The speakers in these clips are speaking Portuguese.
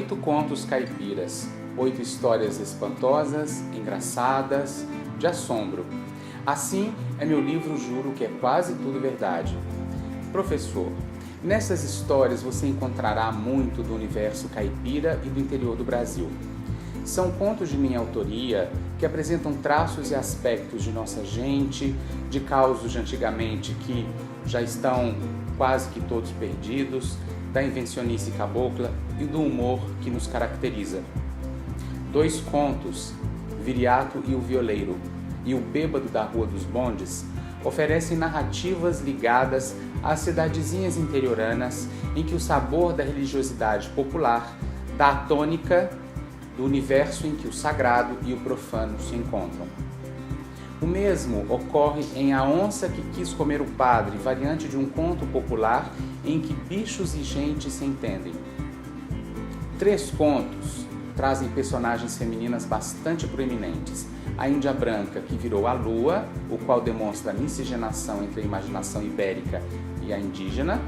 8 contos caipiras, 8 histórias espantosas, engraçadas, de assombro. Assim é meu livro Juro que é quase tudo verdade. Professor, nessas histórias você encontrará muito do universo caipira e do interior do Brasil. São contos de minha autoria que apresentam traços e aspectos de nossa gente, de causos de antigamente que já estão quase que todos perdidos, da invencionice cabocla e do humor que nos caracteriza. 2 contos, Viriato e o Violeiro e o Bêbado da Rua dos Bondes, oferecem narrativas ligadas às cidadezinhas interioranas em que o sabor da religiosidade popular dá a tônica do universo em que o sagrado e o profano se encontram. O mesmo ocorre em A Onça que Quis Comer o Padre, variante de um conto popular em que bichos e gente se entendem. 3 contos trazem personagens femininas bastante proeminentes. A Índia Branca, que virou a Lua, o qual demonstra a miscigenação entre a imaginação ibérica e a indígena.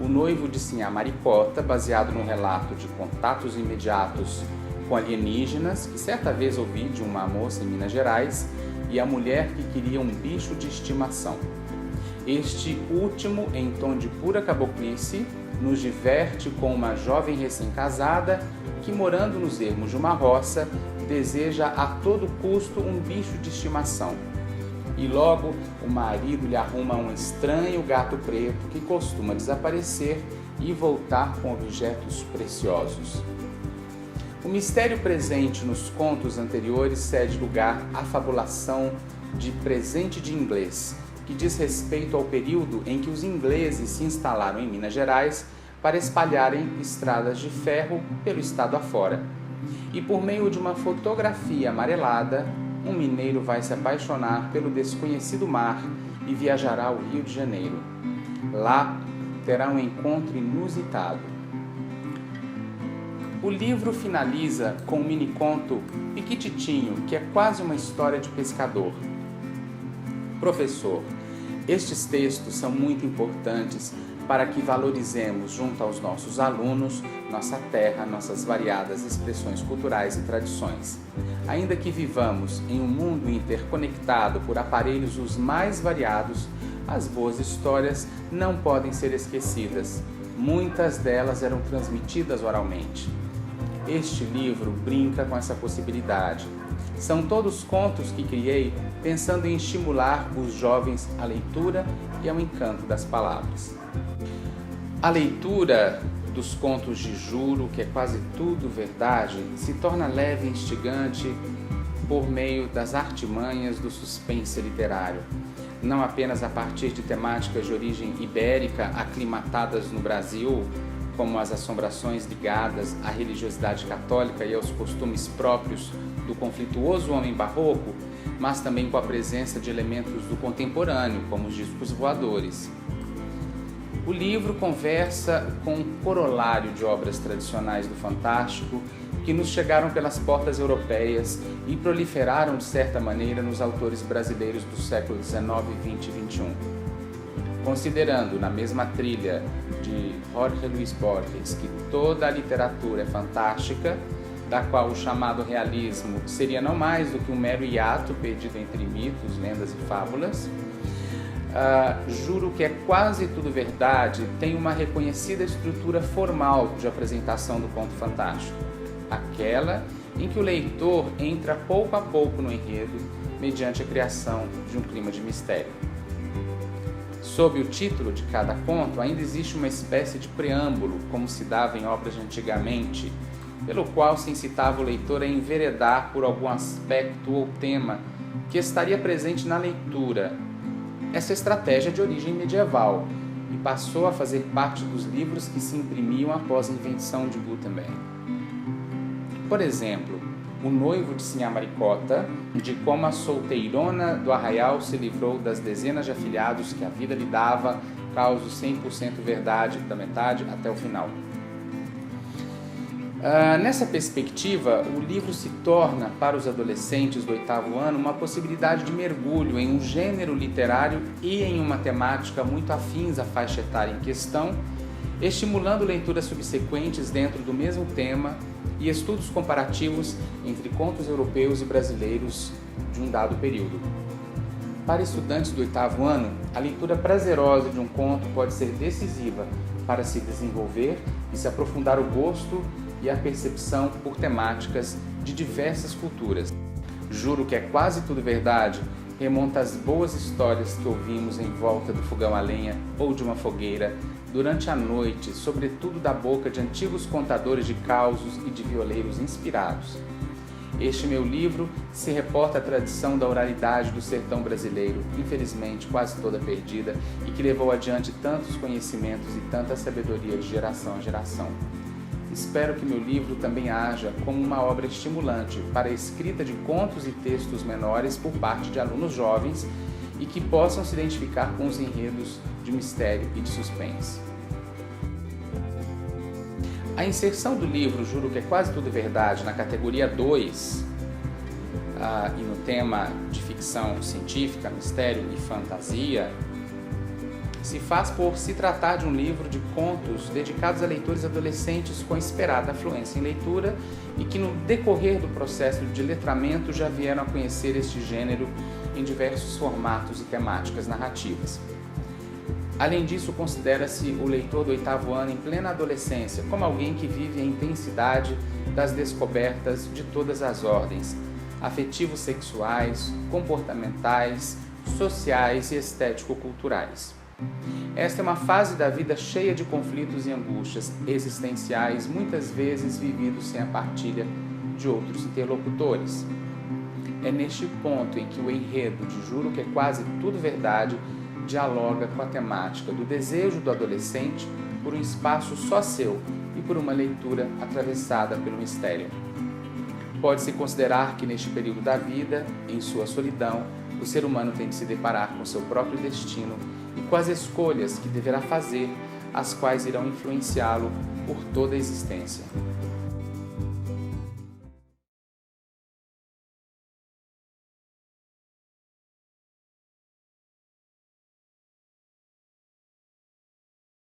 O Noivo de Sinhá Maricota, baseado no relato de contatos imediatos com alienígenas, que certa vez ouvi de uma moça em Minas Gerais, e A Mulher que Queria um Bicho de Estimação. Este último, em tom de pura caboclice, nos diverte com uma jovem recém-casada que, morando nos ermos de uma roça, deseja a todo custo um bicho de estimação. E logo o marido lhe arruma um estranho gato preto que costuma desaparecer e voltar com objetos preciosos. O mistério presente nos contos anteriores cede lugar à fabulação de Presente de Inglês, que diz respeito ao período em que os ingleses se instalaram em Minas Gerais para espalharem estradas de ferro pelo estado afora. E por meio de uma fotografia amarelada, um mineiro vai se apaixonar pelo desconhecido mar e viajará ao Rio de Janeiro. Lá terá um encontro inusitado. O livro finaliza com um mini-conto piquititinho, que é quase uma história de pescador. Professor, estes textos são muito importantes para que valorizemos junto aos nossos alunos nossa terra, nossas variadas expressões culturais e tradições. Ainda que vivamos em um mundo interconectado por aparelhos os mais variados, as boas histórias não podem ser esquecidas. Muitas delas eram transmitidas oralmente. Este livro brinca com essa possibilidade. São todos contos que criei pensando em estimular os jovens à leitura e ao encanto das palavras. A leitura dos contos de Juro, que é quase tudo verdade, se torna leve e instigante por meio das artimanhas do suspense literário, não apenas a partir de temáticas de origem ibérica aclimatadas no Brasil, como as assombrações ligadas à religiosidade católica e aos costumes próprios do conflituoso homem barroco, mas também com a presença de elementos do contemporâneo, como os discos voadores. O livro conversa com um corolário de obras tradicionais do fantástico que nos chegaram pelas portas europeias e proliferaram de certa maneira nos autores brasileiros do século XIX, XX e XXI. Considerando na mesma trilha de Jorge Luis Borges que toda a literatura é fantástica, da qual o chamado realismo seria não mais do que um mero hiato perdido entre mitos, lendas e fábulas, Juro que é quase tudo verdade tem uma reconhecida estrutura formal de apresentação do conto fantástico, aquela em que o leitor entra pouco a pouco no enredo mediante a criação de um clima de mistério. Sob o título de cada conto, ainda existe uma espécie de preâmbulo, como se dava em obras de antigamente, pelo qual se incitava o leitor a enveredar por algum aspecto ou tema que estaria presente na leitura. Essa estratégia é de origem medieval e passou a fazer parte dos livros que se imprimiam após a invenção de Gutenberg. Por exemplo, O Noivo de Sinhá Maricota, de como a solteirona do arraial se livrou das dezenas de afilhados que a vida lhe dava, causo 100% verdade da metade até o final. Nessa perspectiva, o livro se torna, para os adolescentes do 8º ano, uma possibilidade de mergulho em um gênero literário e em uma temática muito afins à faixa etária em questão, estimulando leituras subsequentes dentro do mesmo tema e estudos comparativos entre contos europeus e brasileiros de um dado período. Para estudantes do 8º ano, a leitura prazerosa de um conto pode ser decisiva para se desenvolver e se aprofundar o gosto e a percepção por temáticas de diversas culturas. Juro que é quase tudo verdade remonta às boas histórias que ouvimos em volta do fogão a lenha ou de uma fogueira durante a noite, sobretudo da boca de antigos contadores de causos e de violeiros inspirados. Este meu livro se reporta à tradição da oralidade do sertão brasileiro, infelizmente quase toda perdida, e que levou adiante tantos conhecimentos e tanta sabedoria de geração a geração. Espero que meu livro também haja como uma obra estimulante para a escrita de contos e textos menores por parte de alunos jovens e que possam se identificar com os enredos de mistério e de suspense. A inserção do livro Juro que é quase tudo verdade na categoria 2 e no tema de ficção científica, mistério e fantasia se faz por se tratar de um livro de contos dedicados a leitores adolescentes com esperada afluência em leitura e que no decorrer do processo de letramento já vieram a conhecer este gênero em diversos formatos e temáticas narrativas. Além disso, considera-se o leitor do 8º ano em plena adolescência como alguém que vive a intensidade das descobertas de todas as ordens, afetivos sexuais, comportamentais, sociais e estético-culturais. Esta é uma fase da vida cheia de conflitos e angústias existenciais, muitas vezes vividos sem a partilha de outros interlocutores. É neste ponto em que o enredo de Juro que é quase tudo verdade dialoga com a temática do desejo do adolescente por um espaço só seu e por uma leitura atravessada pelo mistério. Pode-se considerar que neste período da vida, em sua solidão, o ser humano tem de se deparar com seu próprio destino e com as escolhas que deverá fazer, as quais irão influenciá-lo por toda a existência.